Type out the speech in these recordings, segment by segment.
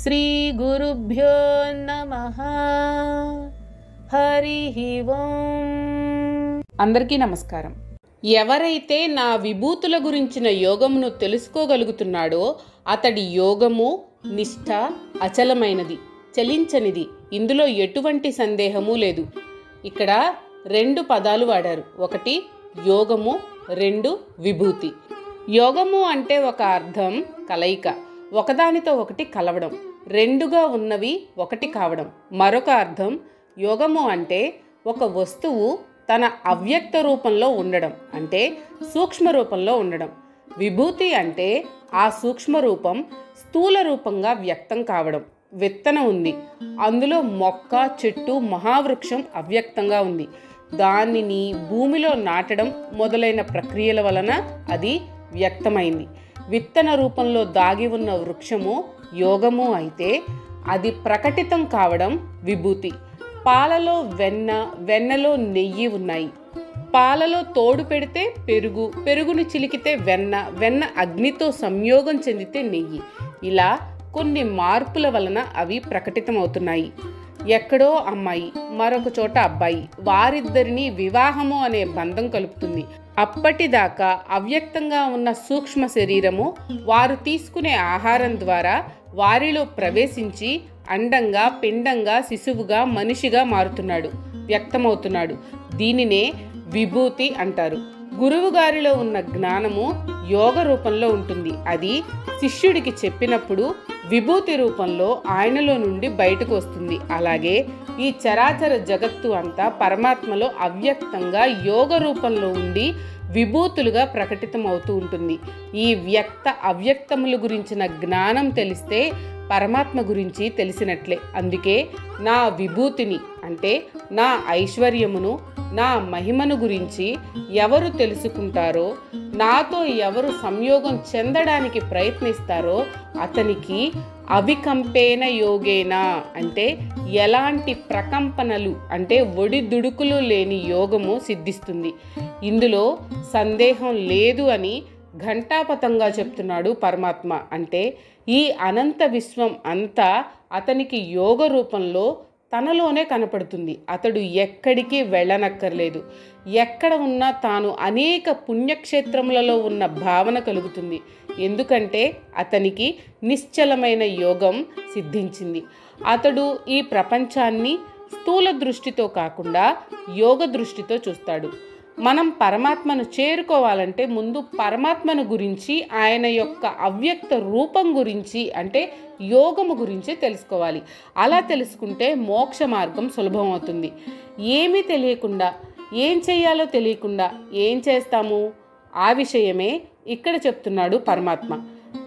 శ్రీ గురుభ్యో నమః. హరి ఓం. అందరికీ నమస్కారం. ఎవరైతే నా విభూతుల గురించిన యోగమును తెలుసుకోగలుగుతున్నాడో అతడి యోగము నిష్ఠ అచలమైనది, చలించనిది. ఇందులో ఎటువంటి సందేహము లేదు. ఇక్కడ 2 పదాలు వాడారు. ఒకటి యోగము, 2 విభూతి. యోగము అంటే ఒక అర్థం కలయిక, ఒకదానితో ఒకటి కలవడం, 2గా ఉన్నవి ఒకటి కావడం. మరొక అర్థం యోగము అంటే ఒక వస్తువు తన అవ్యక్త రూపంలో ఉండడం, అంటే సూక్ష్మ రూపంలో ఉండడం. విభూతి అంటే ఆ సూక్ష్మ రూపం స్థూల రూపంగా వ్యక్తం కావడం. విత్తనం ఉంది, అందులో మొక్క, చెట్టు, మహావృక్షం అవ్యక్తంగా ఉంది. దానిని భూమిలో నాటడం మొదలైన ప్రక్రియల వలన అది వ్యక్తమైంది. విత్తన రూపంలో దాగి ఉన్న వృక్షము యోగము అయితే అది ప్రకటితం కావడం విభూతి. పాలలో వెన్న, వెన్నలో నెయ్యి ఉన్నాయి. పాలలో తోడు పెడితే పెరుగు, పెరుగును చిలికితే వెన్న, వెన్న అగ్నితో సంయోగం చెందితే నెయ్యి. ఇలా కొన్ని మార్పుల వలన అవి ప్రకటితమవుతున్నాయి. ఎక్కడో అమ్మాయి, మరొక చోట అబ్బాయి, వారిద్దరిని వివాహము అనే బంధం కలుపుతుంది. అప్పటిదాకా అవ్యక్తంగా ఉన్న సూక్ష్మ శరీరము వారు తీసుకునే ఆహారం ద్వారా వారిలో ప్రవేశించి అండంగా, పిండంగా, శిశువుగా, మనిషిగా మారుతున్నాడు, వ్యక్తమవుతున్నాడు. దీనినే విభూతి అంటారు. గురువు గారిలో ఉన్న జ్ఞానము యోగ రూపంలో ఉంటుంది. అది శిష్యుడికి చెప్పినప్పుడు విభూతి రూపంలో ఆయనలో నుండి బయటకు వస్తుంది. అలాగే ఈ చరాచర జగత్తు అంతా పరమాత్మలో అవ్యక్తంగా యోగ రూపంలో ఉండి విభూతులుగా ప్రకటితమవుతూ ఉంటుంది. ఈ వ్యక్త అవ్యక్తముల గురించిన జ్ఞానం తెలిస్తే పరమాత్మ గురించి తెలిసినట్లే. అందుకే నా విభూతిని అంటే నా ఐశ్వర్యమును, నా మహిమను గురించి ఎవరు తెలుసుకుంటారో, నాతో ఎవరు సంయోగం చెందడానికి ప్రయత్నిస్తారో అతనికి అవికంపేన యోగేన అంటే ఎలాంటి ప్రకంపనలు అంటే ఒడిదుడుకులు లేని యోగము సిద్ధిస్తుంది. ఇందులో సందేహం లేదు అని ఘంటాపథంగా చెప్తున్నాడు పరమాత్మ. అంటే ఈ అనంత విశ్వం అంతా అతనికి యోగ రూపంలో తనలోనే కనపడుతుంది. అతడు ఎక్కడికి వెళ్ళనక్కర్లేదు. ఎక్కడ ఉన్నా తాను అనేక పుణ్యక్షేత్రములలో ఉన్న భావన కలుగుతుంది. ఎందుకంటే అతనికి నిశ్చలమైన యోగం సిద్ధించింది. అతడు ఈ ప్రపంచాన్ని స్థూల దృష్టితో కాకుండా యోగ దృష్టితో చూస్తాడు. మనం పరమాత్మను చేరుకోవాలంటే ముందు పరమాత్మను గురించి, ఆయన యొక్క అవ్యక్త రూపం గురించి అంటే యోగము గురించి తెలుసుకోవాలి. అలా తెలుసుకుంటే మోక్ష మార్గం సులభం అవుతుంది. ఏమీ తెలియకుండా, ఏం చేయాలో తెలియకుండా ఏం చేస్తాము? ఆ విషయమే ఇక్కడ చెప్తున్నాడు పరమాత్మ.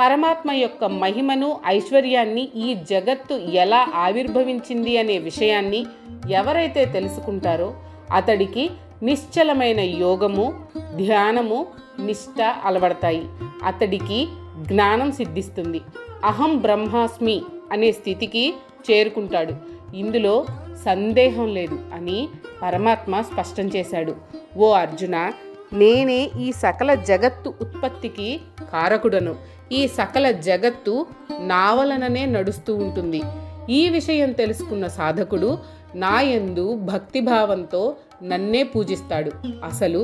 పరమాత్మ యొక్క మహిమను, ఐశ్వర్యాన్ని, ఈ జగత్తు ఎలా ఆవిర్భవించింది అనే విషయాన్ని ఎవరైతే తెలుసుకుంటారో అతడికి నిశ్చలమైన యోగము, ధ్యానము, నిష్ఠ అలవడతాయి. అతడికి జ్ఞానం సిద్ధిస్తుంది. అహం బ్రహ్మాస్మి అనే స్థితికి చేరుకుంటాడు. ఇందులో సందేహం లేదు అని పరమాత్మ స్పష్టం చేశాడు. ఓ అర్జున, నేనే ఈ సకల జగత్తు ఉత్పత్తికి కారకుడను. ఈ సకల జగత్తు నా వలననే నడుస్తూ ఉంటుంది. ఈ విషయం తెలుసుకున్న సాధకుడు నా యందు భక్తిభావంతో నన్నే పూజిస్తాడు. అసలు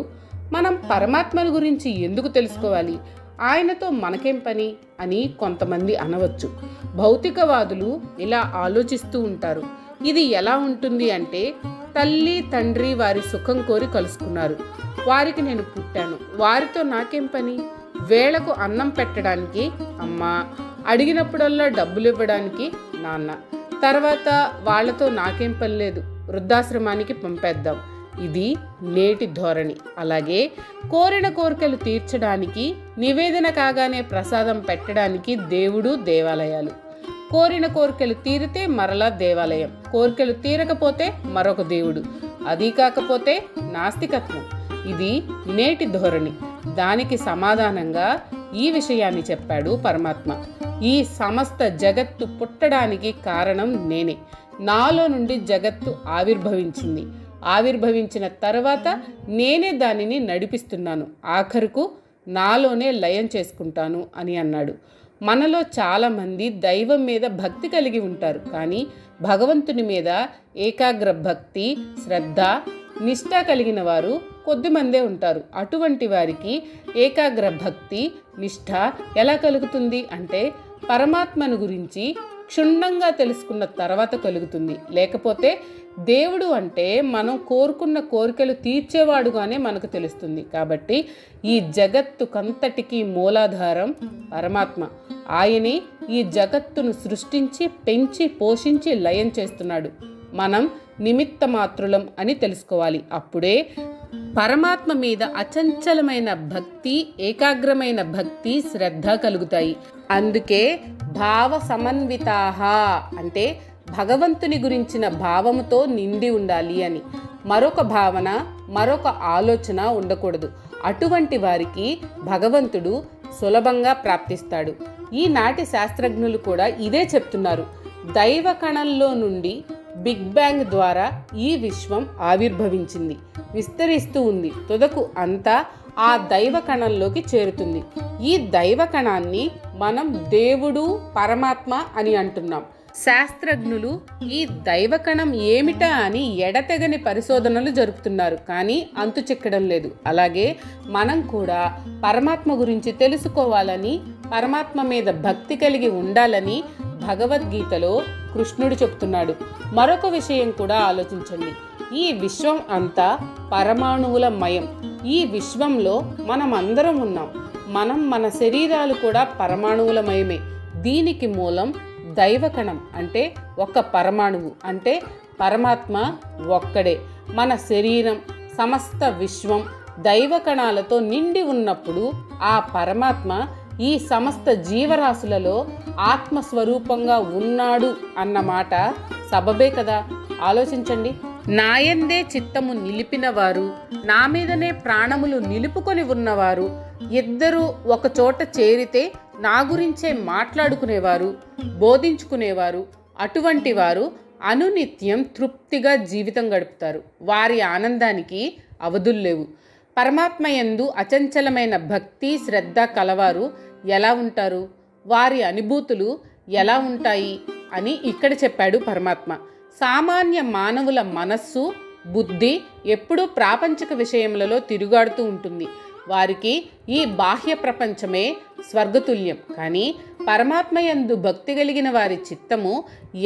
మనం పరమాత్మను గురించి ఎందుకు తెలుసుకోవాలి? ఆయనతో మనకేం పని అని కొంతమంది అనవచ్చు. భౌతికవాదులు ఇలా ఆలోచిస్తూ ఉంటారు. ఇది ఎలా ఉంటుంది అంటే, తల్లి తండ్రి వారి సుఖం కోరి కలుసుకున్నారు. వారికి నేను పుట్టాను, వారితో నాకేం పని? వేళకు అన్నం పెట్టడానికి అమ్మ, అడిగినప్పుడల్లా డబ్బులు ఇవ్వడానికి నాన్న, తర్వాత వాళ్లతో నాకేం పని లేదు, వృద్ధాశ్రమానికి పంపేద్దాం. ఇది నేటి ధోరణి. అలాగే కోరిన కోరికలు తీర్చడానికి, నివేదన కాగానే ప్రసాదం పెట్టడానికి దేవుడు, దేవాలయాలు. కోరిన కోరికలు తీరితే మరలా దేవాలయం, కోరికలు తీరకపోతే మరొక దేవుడు, అది కాకపోతే నాస్తికత్వం. ఇది నేటి ధోరణి. దానికి సమాధానంగా ఈ విషయాన్ని చెప్పాడు పరమాత్మ. ఈ సమస్త జగత్తు పుట్టడానికి కారణం నేనే. నాలో నుండి జగత్తు ఆవిర్భవించింది. ఆవిర్భవించిన తర్వాత నేనే దానిని నడిపిస్తున్నాను. ఆఖరుకు నాలోనే లయం చేసుకుంటాను అని అన్నాడు. మనలో చాలామంది దైవం మీద భక్తి కలిగి ఉంటారు, కానీ భగవంతుని మీద ఏకాగ్ర భక్తి, శ్రద్ధ, నిష్ఠ కలిగిన వారు కొద్దిమందే ఉంటారు. అటువంటి వారికి ఏకాగ్ర భక్తి, నిష్ఠ ఎలా కలుగుతుంది అంటే పరమాత్మను గురించి క్షుణ్ణంగా తెలుసుకున్న తర్వాత కలుగుతుంది. లేకపోతే దేవుడు అంటే మనం కోరుకున్న కోరికలు తీర్చేవాడుగానే మనకు తెలుస్తుంది. కాబట్టి ఈ జగత్తుకంతటికీ మూలాధారం పరమాత్మ. ఆయనే ఈ జగత్తును సృష్టించి, పెంచి, పోషించి లయం చేస్తున్నాడు. మనం నిమిత్త మాత్రులం అని తెలుసుకోవాలి. అప్పుడే పరమాత్మ మీద అచంచలమైన భక్తి, ఏకాగ్రమైన భక్తి, శ్రద్ధ కలుగుతాయి. అందుకే భావ సమన్వితాహ అంటే భగవంతుని గురించిన భావముతో నిండి ఉండాలి అని. మరొక భావన, మరొక ఆలోచన ఉండకూడదు. అటువంటి వారికి భగవంతుడు సులభంగా ప్రాప్తిస్తాడు. ఈనాటి శాస్త్రజ్ఞులు కూడా ఇదే చెప్తున్నారు. దైవ కణంలో నుండి బిగ్ బ్యాంగ్ ద్వారా ఈ విశ్వం ఆవిర్భవించింది, విస్తరిస్తూ ఉంది. తుదకు అంతా ఆ దైవ కణంలోకి చేరుతుంది. ఈ దైవ కణాన్ని మనం దేవుడు, పరమాత్మ అని అంటున్నాం. శాస్త్రజ్ఞులు ఈ దైవకణం ఏమిటా అని ఎడతెగని పరిశోధనలు జరుపుతున్నారు, కానీ అంతు చిక్కడం లేదు. అలాగే మనం కూడా పరమాత్మ గురించి తెలుసుకోవాలని, పరమాత్మ మీద భక్తి కలిగి ఉండాలని భగవద్గీతలో కృష్ణుడు చెప్తున్నాడు. మరొక విషయం కూడా ఆలోచించండి. ఈ విశ్వం అంతా పరమాణువుల మయం. ఈ విశ్వంలో మనం అందరం ఉన్నాం. మన శరీరాలు కూడా పరమాణువులమయమే. దీనికి మూలం దైవకణం అంటే ఒక పరమాణువు, అంటే పరమాత్మ ఒక్కడే. మన శరీరం, సమస్త విశ్వం దైవకణాలతో నిండి ఉన్నప్పుడు ఆ పరమాత్మ ఈ సమస్త జీవరాశులలో ఆత్మస్వరూపంగా ఉన్నాడు అన్నమాట సబబే కదా. ఆలోచించండి. నాయందే చిత్తము నిలిపిన వారు, నా మీదనే ప్రాణములు నిలుపుకొని ఉన్నవారు, ఇద్దరూ ఒక చోట చేరితే నా గురించే మాట్లాడుకునేవారు, బోధించుకునేవారు, అటువంటి వారు అనునిత్యం తృప్తిగా జీవితం గడుపుతారు. వారి ఆనందానికి అవధులు లేవు. పరమాత్మ యందు అచంచలమైన భక్తి, శ్రద్ధ కలవారు ఎలా ఉంటారు, వారి అనుభూతులు ఎలా ఉంటాయి అని ఇక్కడ చెప్పాడు పరమాత్మ. సామాన్య మానవుల మనస్సు, బుద్ధి ఎప్పుడూ ప్రాపంచిక విషయములలో తిరుగాడుతూ ఉంటుంది. వారికి ఈ బాహ్య ప్రపంచమే స్వర్గతుల్యం. కానీ పరమాత్మయందు భక్తి కలిగిన వారి చిత్తము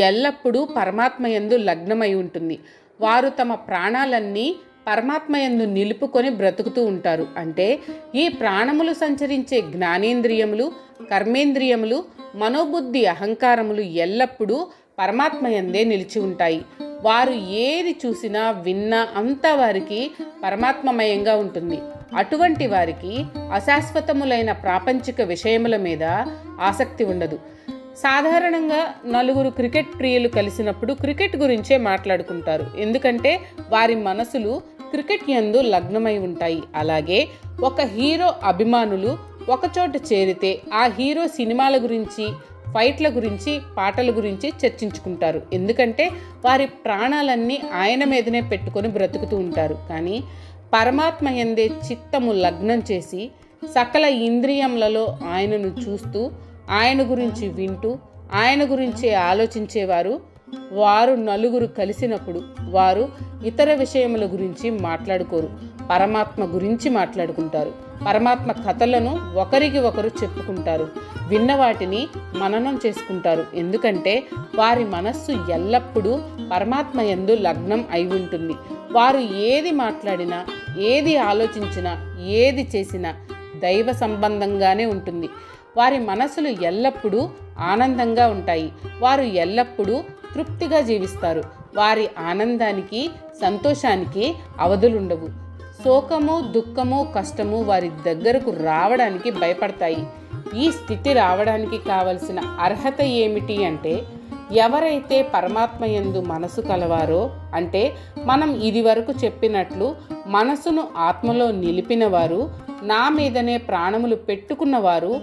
ఎల్లప్పుడూ పరమాత్మయందు లగ్నమై ఉంటుంది. వారు తమ ప్రాణాలన్నీ పరమాత్మయందు నిలుపుకొని బ్రతుకుతూ ఉంటారు. అంటే ఈ ప్రాణములు సంచరించే జ్ఞానేంద్రియములు, కర్మేంద్రియములు, మనోబుద్ధి, అహంకారములు ఎల్లప్పుడూ పరమాత్మయందే నిలిచి ఉంటాయి. వారు ఏది చూసినా, విన్నా అంతా వారికి పరమాత్మమయంగా ఉంటుంది. అటువంటి వారికి అశాశ్వతములైన ప్రాపంచిక విషయముల మీద ఆసక్తి ఉండదు. సాధారణంగా నలుగురు క్రికెట్ ప్రియులు కలిసినప్పుడు క్రికెట్ గురించే మాట్లాడుకుంటారు. ఎందుకంటే వారి మనసులు క్రికెట్ యందు లగ్నమై ఉంటాయి. అలాగే ఒక హీరో అభిమానులు ఒకచోట చేరితే ఆ హీరో సినిమాల గురించి, ఫైట్ల గురించి, పాటల గురించి చర్చించుకుంటారు. ఎందుకంటే వారి ప్రాణాలన్నీ ఆయన మీదనే పెట్టుకొని బ్రతుకుతూ ఉంటారు. కానీ పరమాత్మ యందే చిత్తము లగ్నం చేసి సకల ఇంద్రియములలో ఆయనను చూస్తూ, ఆయన గురించి వింటూ, ఆయన గురించి ఆలోచించేవారు వారు నలుగురు కలిసినప్పుడు వారు ఇతర విషయముల గురించి మాట్లాడుకోరు, పరమాత్మ గురించి మాట్లాడుకుంటారు. పరమాత్మ కథలను ఒకరికి ఒకరు చెప్పుకుంటారు, విన్న వాటిని మననం చేసుకుంటారు. ఎందుకంటే వారి మనస్సు ఎల్లప్పుడూ పరమాత్మ యందు లగ్నం అయి ఉంటుంది. వారు ఏది మాట్లాడినా, ఏది ఆలోచించినా, ఏది చేసినా దైవ సంబంధంగానే ఉంటుంది. వారి మనసులు ఎల్లప్పుడూ ఆనందంగా ఉంటాయి. వారు ఎల్లప్పుడూ తృప్తిగా జీవిస్తారు. వారి ఆనందానికి, సంతోషానికి అవధులుండవు. శోకము, దుఃఖము, కష్టము వారి దగ్గరకు రావడానికి భయపడతాయి. ఈ స్థితి రావడానికి కావలసిన అర్హత ఏమిటి అంటే, ఎవరైతే పరమాత్మయందు మనసు కలవారో, అంటే మనం ఇదివరకు చెప్పినట్లు మనసును ఆత్మలో నిలిపినవారు, నా మీదనే ప్రాణములు పెట్టుకున్నవారు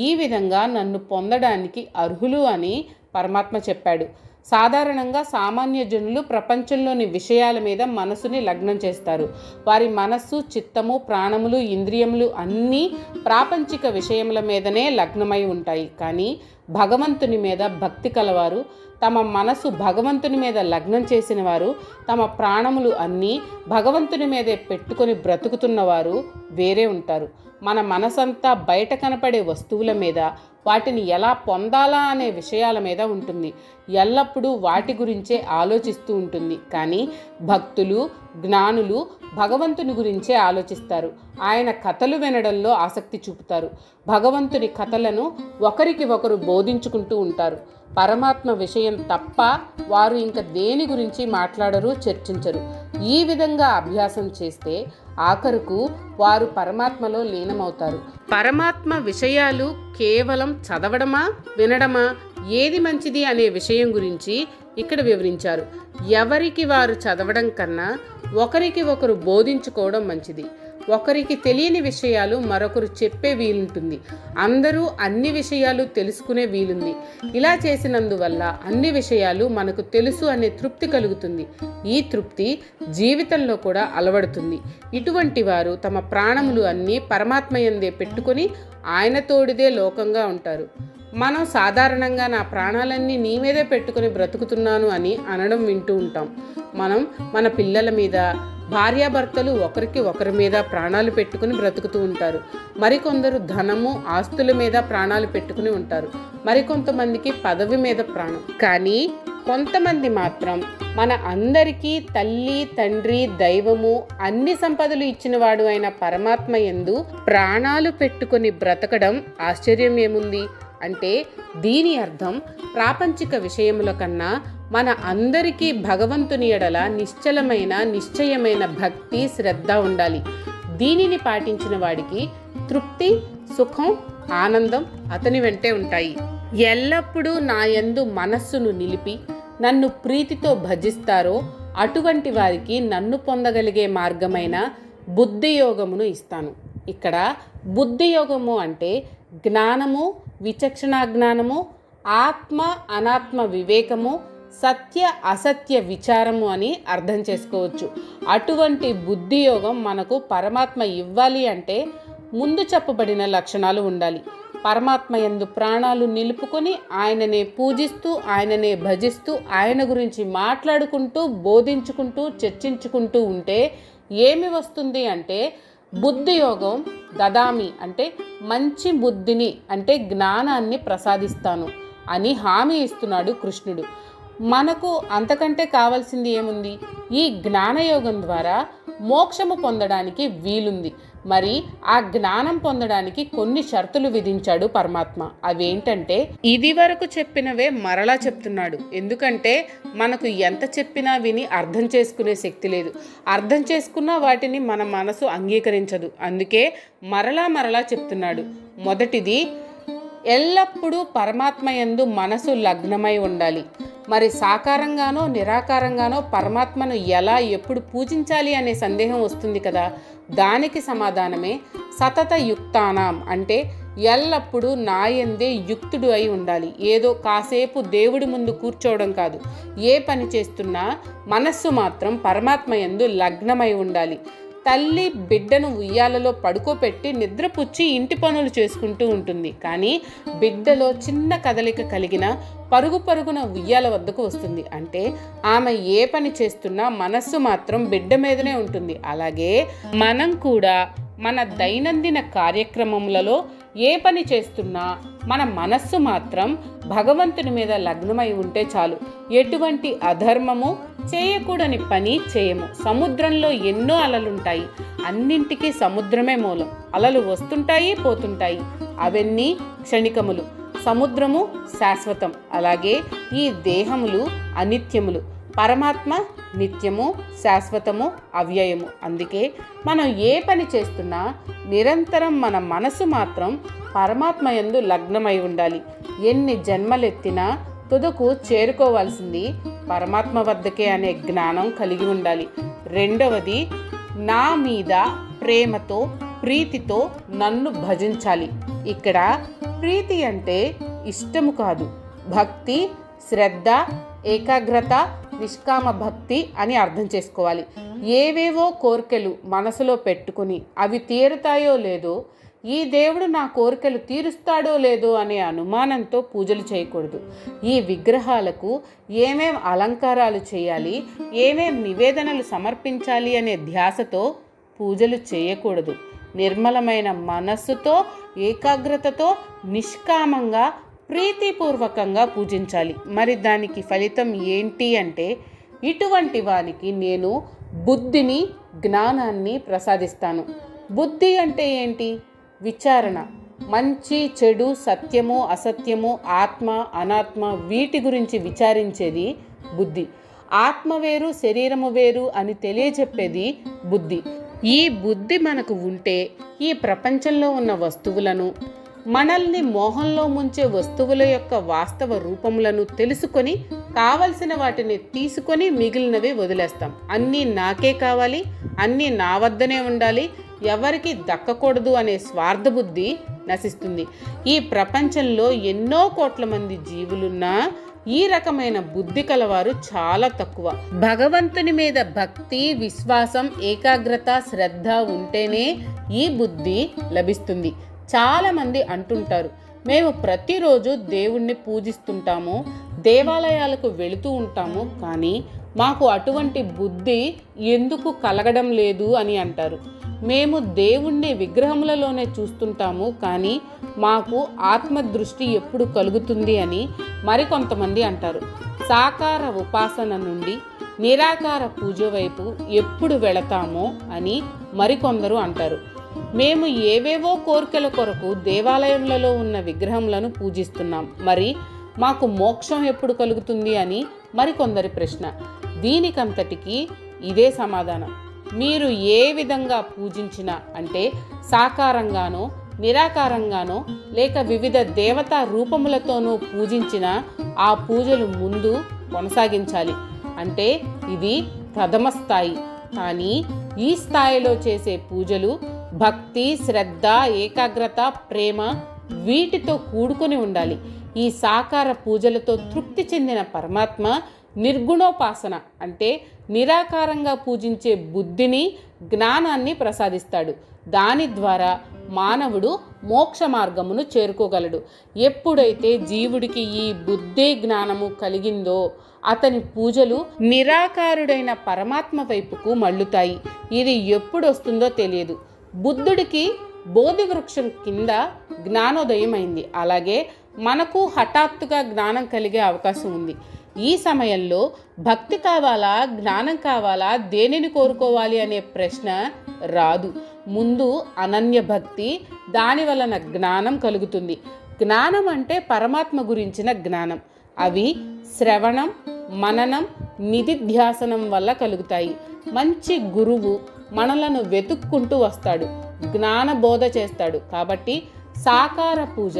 ఈ విధంగా నన్ను పొందడానికి అర్హులు అని పరమాత్మ చెప్పాడు. సాధారణంగా సామాన్య జనులు ప్రపంచంలోని విషయాల మీద మనసుని లగ్నం చేస్తారు. వారి మనస్సు, చిత్తము, ప్రాణములు, ఇంద్రియములు అన్నీ ప్రాపంచిక విషయముల మీదనే లగ్నమై ఉంటాయి. కానీ భగవంతుని మీద భక్తి కలవారు, తమ మనసు భగవంతుని మీద లగ్నం చేసిన వారు, తమ ప్రాణములు అన్నీ భగవంతుని మీదే పెట్టుకొని బ్రతుకుతున్నవారు వేరే ఉంటారు. మన మనసంతా బయట కనపడే వస్తువుల మీద, వాటిని ఎలా పొందాలా అనే విషయాల మీద ఉంటుంది. ఎల్లప్పుడూ వాటి గురించే ఆలోచిస్తూ ఉంటుంది. కానీ భక్తులు, జ్ఞానులు భగవంతుని గురించే ఆలోచిస్తారు. ఆయన కథలు వినడంలో ఆసక్తి చూపుతారు. భగవంతుని కథలను ఒకరికి ఒకరు బోధించుకుంటూ ఉంటారు. పరమాత్మ విషయం తప్ప వారు ఇంక దేని గురించి మాట్లాడరు, చర్చించరు. ఈ విధంగా అభ్యాసం చేస్తే ఆఖరుకు వారు పరమాత్మలో లీనమవుతారు. పరమాత్మ విషయాలు కేవలం చదవడమా, వినడమా, ఏది మంచిది అనే విషయం గురించి ఇక్కడ వివరించారు. ఎవరికి వారు చదవడం కన్నా ఒకరికి ఒకరు బోధించుకోవడం మంచిది. ఒకరికి తెలియని విషయాలు మరొకరు చెప్పే వీలుంటుంది. అందరూ అన్ని విషయాలు తెలుసుకునే వీలుంది. ఇలా చేసినందువల్ల అన్ని విషయాలు మనకు తెలుసు అనే తృప్తి కలుగుతుంది. ఈ తృప్తి జీవితంలో కూడా అలవడుతుంది. ఇటువంటి వారు తమ ప్రాణములు అన్నీ పరమాత్మ యందే పెట్టుకొని ఆయన తోడిదే లోకంగా ఉంటారు. మనం సాధారణంగా నా ప్రాణాలన్నీ నీ మీదే పెట్టుకొని బ్రతుకుతున్నాను అని అనడం వింటూ ఉంటాం. మనం మన పిల్లల మీద, భార్యాభర్తలు ఒకరికి ఒకరి మీద ప్రాణాలు పెట్టుకుని బ్రతుకుతూ ఉంటారు. మరికొందరు ధనము, ఆస్తుల మీద ప్రాణాలు పెట్టుకుని ఉంటారు. మరికొంతమందికి పదవి మీద ప్రాణం. కానీ కొంతమంది మాత్రం మన అందరికీ తల్లి, తండ్రి, దైవము, అన్ని సంపదలు ఇచ్చినవాడు అయిన పరమాత్మ యందు ప్రాణాలు పెట్టుకొని బ్రతకడం ఆశ్చర్యం ఏముంది అంటే, దీని అర్థం ప్రాపంచిక విషయముల కన్నా మన అందరికీ భగవంతుని ఎడల నిశ్చయమైన భక్తి, శ్రద్ధ ఉండాలి. దీనిని పాటించిన వాడికి తృప్తి, సుఖం, ఆనందం అతని వెంటే ఉంటాయి. ఎల్లప్పుడూ నా యందు మనస్సును నిలిపి నన్ను ప్రీతితో భజిస్తారో అటువంటి వారికి నన్ను పొందగలిగే మార్గమైన బుద్ధియోగమును ఇస్తాను. ఇక్కడ బుద్ధియోగము అంటే జ్ఞానము, విచక్షణ జ్ఞానము, ఆత్మ అనాత్మ వివేకము, సత్య అసత్య విచారము అని అర్థం చేసుకోవచ్చు. అటువంటి బుద్ధియోగం మనకు పరమాత్మ ఇవ్వాలి అంటే ముందు చెప్పబడిన లక్షణాలు ఉండాలి. పరమాత్మ యందు ప్రాణాలు నిలుపుకొని ఆయననే పూజిస్తూ, ఆయననే భజిస్తూ, ఆయన గురించి మాట్లాడుకుంటూ, బోధించుకుంటూ, చర్చించుకుంటూ ఉంటే ఏమి వస్తుంది అంటే, బుద్ధియోగం దదామి అంటే మంచి బుద్ధిని అంటే జ్ఞానాన్ని ప్రసాదిస్తాను అని హామీ ఇస్తున్నాడు కృష్ణుడు. మనకు అంతకంటే కావాల్సింది ఏముంది? ఈ జ్ఞానయోగం ద్వారా మోక్షము పొందడానికి వీలుంది. మరి ఆ జ్ఞానం పొందడానికి కొన్ని షరతులు విధించాడు పరమాత్మ. అవేంటంటే, ఇది వరకు చెప్పినవే మరలా చెప్తున్నాడు. ఎందుకంటే మనకు ఎంత చెప్పినా విని అర్థం చేసుకునే శక్తి లేదు. అర్థం చేసుకున్న వాటిని మన మనసు అంగీకరించదు. అందుకే మరలా చెప్తున్నాడు. మొదటిది, ఎల్లప్పుడూ పరమాత్మ యందు మనసు లగ్నమై ఉండాలి. మరి సాకారంగానో నిరాకారంగానో పరమాత్మను ఎలా, ఎప్పుడు పూజించాలి అనే సందేహం వస్తుంది కదా. దానికి సమాధానమే సతత యుక్తానాం అంటే ఎల్లప్పుడూ నాయందే యుక్తుడు అయి ఉండాలి. ఏదో కాసేపు దేవుడి ముందు కూర్చోవడం కాదు. ఏ పని చేస్తున్నా మనస్సు మాత్రం పరమాత్మ యందు లగ్నమై ఉండాలి. తల్లి బిడ్డను ఉయ్యాలలో పడుకోపెట్టి నిద్రపుచ్చి ఇంటి పనులు చేసుకుంటూ ఉంటుంది. కానీ బిడ్డలో చిన్న కదలిక కలిగిన పరుగున ఉయ్యాల వద్దకు వస్తుంది. అంటే ఆమె ఏ పని చేస్తున్నా మనస్సు మాత్రం బిడ్డ మీదనే ఉంటుంది. అలాగే మనం కూడా మన దైనందిన కార్యక్రమములలో ఏ పని చేస్తున్నా మన మనస్సు మాత్రం భగవంతుని మీద లగ్నమై ఉంటే చాలు. ఎటువంటి అధర్మము, చేయకూడని పని చేయము. సముద్రంలో ఎన్నో అలలుంటాయి. అన్నింటికీ సముద్రమే మూలం. అలలు వస్తుంటాయి, పోతుంటాయి. అవన్నీ క్షణికములు. సముద్రము శాశ్వతం. అలాగే ఈ దేహములు అనిత్యములు. పరమాత్మ నిత్యము, శాశ్వతము, అవ్యయము. అందుకే మనం ఏ పని చేస్తున్నా నిరంతరం మన మనసు మాత్రం పరమాత్మ యందు లగ్నమై ఉండాలి. ఎన్ని జన్మలెత్తినా తుదకు చేరుకోవాల్సింది పరమాత్మ వద్దకే అనే జ్ఞానం కలిగి ఉండాలి. రెండవది, నా మీద ప్రేమతో, ప్రీతితో నన్ను భజించాలి. ఇక్కడ ప్రీతి అంటే ఇష్టము కాదు, భక్తి, శ్రద్ధ, ఏకాగ్రత, నిష్కామ భక్తి అని అర్థం చేసుకోవాలి. ఏవేవో కోరికలు మనసులో పెట్టుకుని అవి తీరుతాయో లేదో, ఈ దేవుడు నా కోరికలు తీరుస్తాడో లేదో అనే అనుమానంతో పూజలు చేయకూడదు. ఈ విగ్రహాలకు ఏమేం అలంకారాలు చేయాలి, ఏమేం నివేదనలు సమర్పించాలి అనే ధ్యాసతో పూజలు చేయకూడదు. నిర్మలమైన మనస్సుతో, ఏకాగ్రతతో, నిష్కామంగా, ప్రీతిపూర్వకంగా పూజించాలి. మరి దానికి ఫలితం ఏంటి అంటే, ఇటువంటి వానికి నేను బుద్ధిని, జ్ఞానాన్ని ప్రసాదిస్తాను. బుద్ధి అంటే ఏంటి? విచారణ, మంచి చెడు, సత్యము అసత్యము, ఆత్మ అనాత్మ వీటి గురించి విచారించేది బుద్ధి. ఆత్మ వేరు, శరీరము వేరు అని తెలియజెప్పేది బుద్ధి. ఈ బుద్ధి మనకు ఉంటే ఈ ప్రపంచంలో ఉన్న వస్తువులను, మనల్ని మోహంలో ముంచే వస్తువుల యొక్క వాస్తవ రూపములను తెలుసుకొని కావలసిన వాటిని తీసుకొని మిగిలినవి వదిలేస్తాం. అన్నీ నాకే కావాలి, అన్నీ నా వద్దనే ఉండాలి, ఎవరికి దక్కకూడదు అనే స్వార్థ బుద్ధి నశిస్తుంది. ఈ ప్రపంచంలో ఎన్నో కోట్ల మంది జీవులున్నా ఈ రకమైన బుద్ధి కలవారు చాలా తక్కువ. భగవంతుని మీద భక్తి, విశ్వాసం, ఏకాగ్రత, శ్రద్ధ ఉంటేనే ఈ బుద్ధి లభిస్తుంది. చాలామంది అంటుంటారు, మేము ప్రతిరోజు దేవుణ్ణి పూజిస్తుంటాము, దేవాలయాలకు వెళుతూ ఉంటాము, కానీ మాకు అటువంటి బుద్ధి ఎందుకు కలగడం లేదు అని అంటారు. మేము దేవుణ్ణి విగ్రహములలోనే చూస్తుంటాము, కానీ మాకు ఆత్మదృష్టి ఎప్పుడు కలుగుతుంది అని మరికొంతమంది అంటారు. సాకార ఉపాసన నుండి నిరాకార పూజ వైపు ఎప్పుడు వెళతామో అని మరికొందరు అంటారు. మేము ఏవేవో కోరికల కొరకు దేవాలయంలో ఉన్న విగ్రహములను పూజిస్తున్నాం, మరి మాకు మోక్షం ఎప్పుడు కలుగుతుంది అని మరికొందరి ప్రశ్న. దీనికంతటికి ఇదే సమాధానం. మీరు ఏ విధంగా పూజించినా, అంటే సాకారంగానో నిరాకారంగానో లేక వివిధ దేవతా రూపములతోనూ పూజించిన ఆ పూజలు ముందు కొనసాగించాలి. అంటే ఇది ప్రథమ స్థాయి. కానీ ఈ స్థాయిలో చేసే పూజలు భక్తి, శ్రద్ధ, ఏకాగ్రత, ప్రేమ వీటితో కూడుకొని ఉండాలి. ఈ సాకార పూజలతో తృప్తి చెందిన పరమాత్మ నిర్గుణోపాసన అంటే నిరాకారంగా పూజించే బుద్ధిని, జ్ఞానాన్ని ప్రసాదిస్తాడు. దాని ద్వారా మానవుడు మోక్ష మార్గమును చేరుకోగలడు. ఎప్పుడైతే జీవుడికి ఈ బుద్ధి, జ్ఞానము కలిగిందో అతని పూజలు నిరాకారుడైన పరమాత్మ వైపుకు మళ్ళుతాయి. ఇది ఎప్పుడు వస్తుందో తెలియదు. బుద్ధుడికి బోధి వృక్షం కింద జ్ఞానోదయం అయింది. అలాగే మనకు హఠాత్తుగా జ్ఞానం కలిగే అవకాశం ఉంది. ఈ సమయంలో భక్తి కావాలా, జ్ఞానం కావాలా, దేనిని కోరుకోవాలి అనే ప్రశ్న రాదు. ముందు అనన్య భక్తి, దాని వలన జ్ఞానం కలుగుతుంది. జ్ఞానం అంటే పరమాత్మ గురించిన జ్ఞానం. అవి శ్రవణం, మననం, నిధిధ్యాసనం వల్ల కలుగుతాయి. మంచి గురువు మనలను వెతుక్కుంటూ వస్తాడు, జ్ఞాన బోధ చేస్తాడు. కాబట్టి సాకార పూజ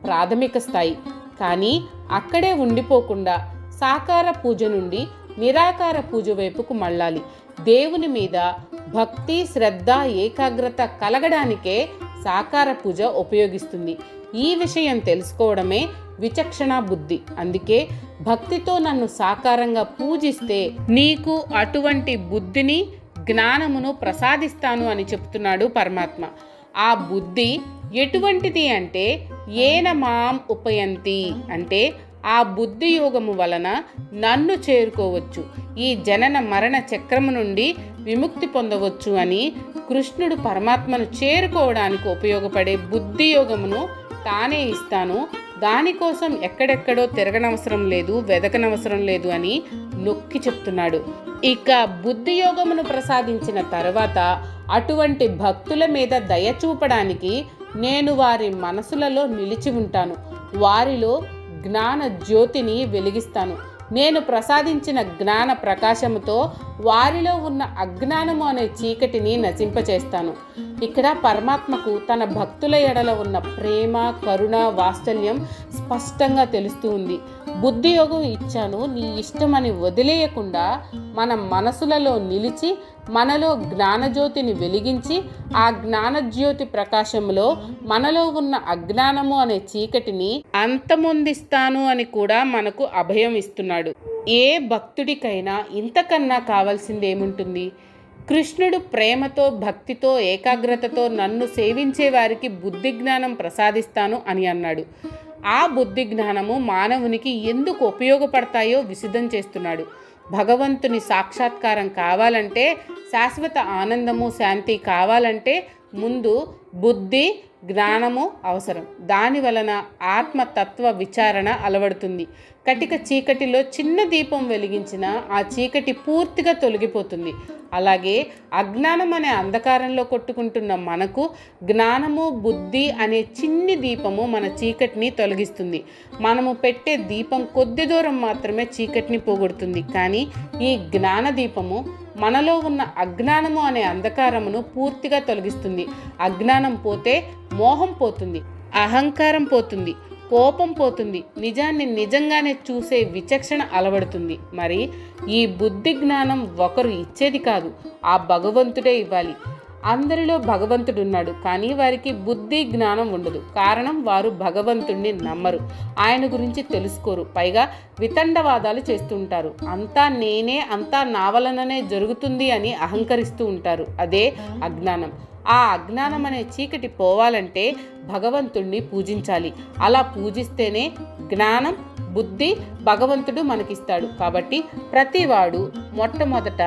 ప్రాథమిక స్థాయి. కానీ అక్కడే ఉండిపోకుండా సాకార పూజ నుండి నిరాకార పూజ వైపుకు మళ్ళాలి. దేవుని మీద భక్తి, శ్రద్ధ, ఏకాగ్రత కలగడానికే సాకార పూజ ఉపయోగిస్తుంది. ఈ విషయం తెలుసుకోవడమే విచక్షణ బుద్ధి. అందుకే భక్తితో నన్ను సాకారంగా పూజిస్తే నీకు అటువంటి బుద్ధిని, జ్ఞానమును ప్రసాదిస్తాను అని చెప్తున్నాడు పరమాత్మ. ఆ బుద్ధి ఎటువంటిది అంటే ఏన మాం ఉపయంతి, అంటే ఆ బుద్ధి యోగము వలన నన్ను చేరుకోవచ్చు, ఈ జనన మరణ చక్రము నుండి విముక్తి పొందవచ్చు అని కృష్ణుడు పరమాత్మను చేరుకోవడానికి ఉపయోగపడే బుద్ధి యోగమును తానే ఇస్తాను, దానికోసం ఎక్కడెక్కడో తిరగనవసరం లేదు, వెదకనవసరం లేదు అని నొక్కి చెప్తున్నాడు. ఇక బుద్ధి యోగమును ప్రసాదించిన తర్వాత అటువంటి భక్తుల మీద దయ చూపడానికి నేను వారి మనసులలో నిలిచి ఉంటాను, వారిలో జ్ఞాన జ్యోతిని వెలిగిస్తాను. నేను ప్రసాదించిన జ్ఞాన ప్రకాశముతో వారిలో ఉన్న అజ్ఞానము అనే చీకటిని నశింపచేస్తాను. ఇక్కడ పరమాత్మకు తన భక్తుల ఎడల ఉన్న ప్రేమ, కరుణ, వాత్సల్యం స్పష్టంగా తెలుస్తూ ఉంది. బుద్ధి యోగం ఇచ్చాను, నీ ఇష్టమని వదిలేయకుండా మన మనసులలో నిలిచి మనలో జ్ఞానజ్యోతిని వెలిగించి ఆ జ్ఞానజ్యోతి ప్రకాశంలో మనలో ఉన్న అజ్ఞానము అనే చీకటిని అంతమొందిస్తాను అని కూడా మనకు అభయం ఇస్తున్నాడు. ఏ భక్తుడికైనా ఇంతకన్నా కావాల్సింది ఏముంటుంది? కృష్ణుడు ప్రేమతో, భక్తితో, ఏకాగ్రతతో నన్ను సేవించే వారికి బుద్ధి జ్ఞానం ప్రసాదిస్తాను అని అన్నాడు. ఆ బుద్ధి జ్ఞానము మానవునికి ఎందుకు ఉపయోగపడతాయో విశదం చేస్తున్నాడు. భగవంతుని సాక్షాత్కారం కావాలంటే, శాశ్వత ఆనందము, శాంతి కావాలంటే ముందు బుద్ధి జ్ఞానము అవసరం. దాని వలన ఆత్మతత్వ విచారణ అలవడుతుంది. కటిక చీకటిలో చిన్న దీపం వెలిగించిన ఆ చీకటి పూర్తిగా తొలగిపోతుంది. అలాగే అజ్ఞానం అనే అంధకారంలో కొట్టుకుంటున్న మనకు జ్ఞానము, బుద్ధి అనే చిన్ని దీపము మన చీకటిని తొలగిస్తుంది. మనము పెట్టే దీపం కొద్ది దూరం మాత్రమే చీకటిని పోగొడుతుంది. కానీ ఈ జ్ఞాన దీపము మనలో ఉన్న అజ్ఞానము అనే అంధకారమును పూర్తిగా తొలగిస్తుంది. అజ్ఞానం పోతే మోహం పోతుంది, అహంకారం పోతుంది, కోపం పోతుంది, నిజాన్ని నిజంగానే చూసే విచక్షణ అలవడుతుంది. మరి ఈ బుద్ధి జ్ఞానం ఒకరు ఇచ్చేది కాదు, ఆ భగవంతుడే ఇవ్వాలి. అందరిలో భగవంతుడు ఉన్నాడు, కానీ వారికి బుద్ధి జ్ఞానం ఉండదు. కారణం, వారు భగవంతుడిని నమ్మరు, ఆయన గురించి తెలుసుకోరు. పైగా వితండవాదాలు చేస్తుంటారు. అంతా నేనే, అంతా నా వలననే జరుగుతుంది అని అహంకరిస్తూ ఉంటారు. అదే అజ్ఞానం. ఆ అజ్ఞానం అనే చీకటి పోవాలంటే భగవంతుణ్ణి పూజించాలి. అలా పూజిస్తేనే జ్ఞానం, బుద్ధి భగవంతుడు మనకిస్తాడు. కాబట్టి ప్రతివాడు మొట్టమొదట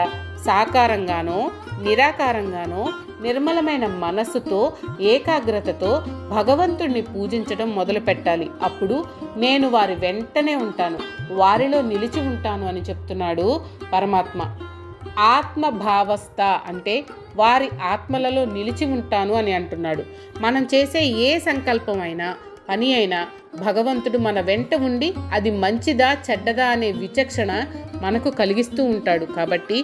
సాకారంగానో, నిరాకారంగానో, నిర్మలమైన మనస్సుతో, ఏకాగ్రతతో భగవంతుణ్ణి పూజించడం మొదలు పెట్టాలి. అప్పుడు నేను వారి వెంటనే ఉంటాను, వారిలో నిలిచి ఉంటాను అని చెప్తున్నాడు పరమాత్మ. ఆత్మభావస్థ అంటే వారి ఆత్మలలో నిలిచి ఉంటాను అని అంటున్నాడు. మనం చేసే ఏ సంకల్పమైనా, పని అయినా భగవంతుడు మన వెంట ఉండి అది మంచిదా చెడ్డదా అనే విచక్షణ మనకు కలిగిస్తూ ఉంటాడు. కాబట్టి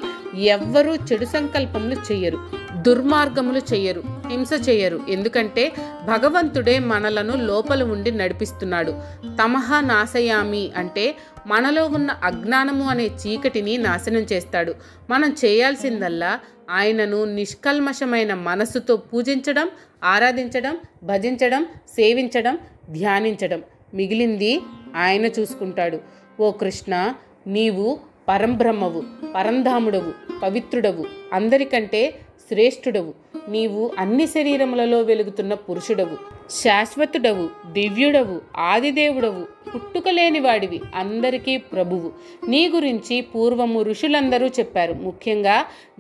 ఎవ్వరూ చెడు సంకల్పములు చెయ్యరు, దుర్మార్గములు చెయ్యరు, హింస చెయ్యరు. ఎందుకంటే భగవంతుడే మనలను లోపల ఉండి నడిపిస్తున్నాడు. తమహ నాశయామి అంటే మనలో ఉన్న అజ్ఞానము అనే చీకటిని నాశనం చేస్తాడు. మనం చేయాల్సిందల్లా ఆయనను నిష్కల్మషమైన మనస్సుతో పూజించడం, ఆరాధించడం, భజించడం, సేవించడం, ధ్యానించడం. మిగిలింది ఆయన చూసుకుంటాడు. ఓ కృష్ణ, నీవు పరంబ్రహ్మవు, పరంధాముడవు, పవిత్రుడవు, అందరికంటే శ్రేష్ఠుడవు. నీవు అన్ని శరీరములలో వెలుగుతున్న పురుషుడవు, శాశ్వతుడవు, దివ్యుడవు, ఆదిదేవుడవు, పుట్టుకలేని వాడివి, అందరికీ ప్రభువు. నీ గురించి పూర్వము ఋషులందరూ చెప్పారు. ముఖ్యంగా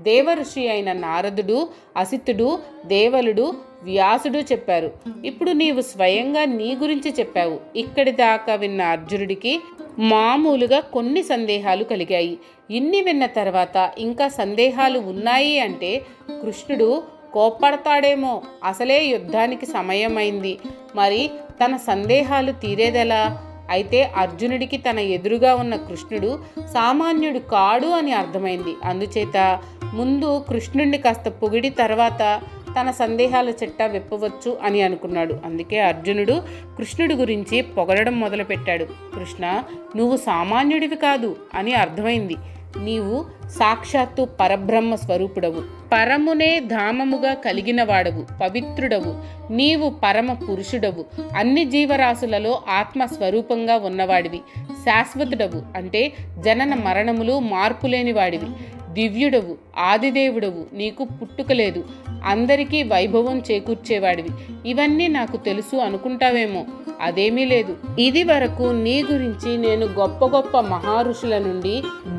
దేవఋషి అయిన నారదుడు, అసితుడు, దేవలుడు, వ్యాసుడు చెప్పారు. ఇప్పుడు నీవు స్వయంగా నీ గురించి చెప్పావు. ఇక్కడి దాకా విన్న అర్జునుడికి మామూలుగా కొన్ని సందేహాలు కలిగాయి. ఇన్ని విన్న తర్వాత ఇంకా సందేహాలు ఉన్నాయి అంటే కృష్ణుడు కోప్పడతాడేమో, అసలే యుద్ధానికి సమయమైంది, మరి తన సందేహాలు తీరేదెలా? అయితే అర్జునుడికి తన ఎదురుగా ఉన్న కృష్ణుడు సామాన్యుడు కాడు అని అర్థమైంది. అందుచేత ముందు కృష్ణుడిని కాస్త పొగిడి తర్వాత తన సందేహాల చెట్ట విప్పవచ్చు అని అనుకున్నాడు. అందుకే అర్జునుడు కృష్ణుడి గురించి పొగడడం మొదలుపెట్టాడు. కృష్ణ, నువ్వు సామాన్యుడివి కాదు అని అర్థమైంది. నీవు సాక్షాత్తు పరబ్రహ్మ స్వరూపుడవు, పరమునే ధామముగా కలిగిన వాడవు, పవిత్రుడవు. నీవు పరమ పురుషుడవు, అన్ని జీవరాశులలో ఆత్మస్వరూపంగా ఉన్నవాడివి, శాశ్వతుడవు అంటే జనన మరణములు మార్పులేని వాడివి, దివ్యుడవు, ఆదిదేవుడవు, నీకు పుట్టుకలేదు, అందరికీ వైభవం చేకూర్చేవాడివి. ఇవన్నీ నాకు తెలుసు అనుకుంటావేమో, అదేమీ లేదు. ఇది వరకు నీ గురించి నేను గొప్ప గొప్ప మహారుషుల నుండి,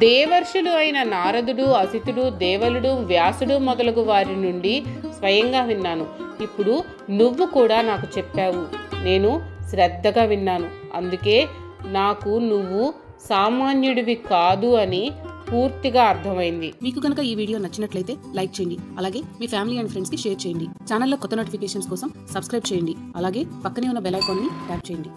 దేవర్షులు అయిన నారదుడు, అసితుడు, దేవలుడు, వ్యాసుడు మొదలగు వారి నుండి స్వయంగా విన్నాను. ఇప్పుడు నువ్వు కూడా నాకు చెప్పావు, నేను శ్రద్ధగా విన్నాను. అందుకే నాకు నువ్వు సామాన్యుడివి కాదు అని పూర్తిగా అర్థమైంది. మీకు కనుక ఈ వీడియో నచ్చినట్లయితే లైక్ చేయండి, అలాగే మీ ఫ్యామిలీ అండ్ ఫ్రెండ్స్ కి షేర్ చేయండి. ఛానల్లో కొత్త నోటిఫికేషన్స్ కోసం సబ్స్క్రైబ్ చేయండి, అలాగే పక్కనే ఉన్న బెల్ ఐకాన్ ని ట్యాప్ చేయండి.